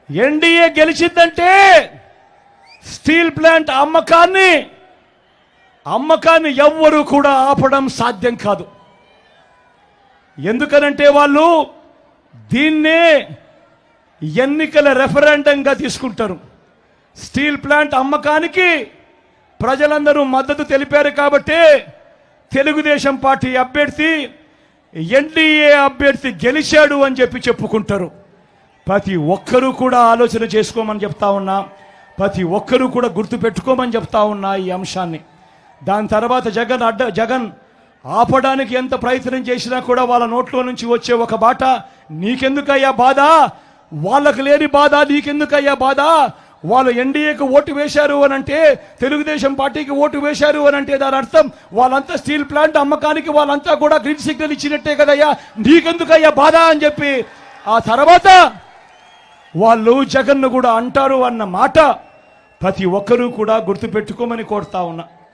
NDA గెలిచిందంటే steel plant అమ్మకాన్ని ఎవ్వరూ కూడా ఆపడం సాధ్యం కాదు. ఎందుకనంటే వాళ్ళు దీన్నే ఎన్నికల రెఫరెండంగా తీసుకుంటారు. స్టీల్ ప్లాంట్ అమ్మకానికి ప్రజలందరూ మద్దతు తెలిపారు కాబట్టి తెలుగుదేశం పార్టీ అభ్యర్థి ఎన్డీఏ అభ్యర్థి గెలిచాడు అని చెప్పుకుంటారు. ప్రతి ఒక్కరూ కూడా ఆలోచన చేసుకోమని చెప్తా ఉన్నా, ప్రతి ఒక్కరూ కూడా గుర్తుపెట్టుకోమని చెప్తా ఉన్నా ఈ అంశాన్ని. దాని తర్వాత జగన్ ఆపడానికి ఎంత ప్రయత్నం చేసినా కూడా వాళ్ళ నోట్లో నుంచి వచ్చే ఒక బాట, నీకెందుకయ్యా బాధ, వాళ్ళకు లేని బాధ నీకెందుకయ్యా బాధ, వాళ్ళు ఎన్డీఏకి ఓటు వేశారు అని అంటే, తెలుగుదేశం పార్టీకి ఓటు వేశారు అని అంటే దాని అర్థం వాళ్ళంతా స్టీల్ ప్లాంట్ అమ్మకానికి వాళ్ళంతా కూడా గ్రీన్ సిగ్నల్ ఇచ్చినట్టే కదయ్యా, నీకెందుకయ్యా బాధ అని చెప్పి ఆ తర్వాత వాళ్ళు జగన్ను కూడా అంటారు అన్న మాట ప్రతి ఒక్కరూ కూడా గుర్తుపెట్టుకోమని కోరుతా ఉన్నా.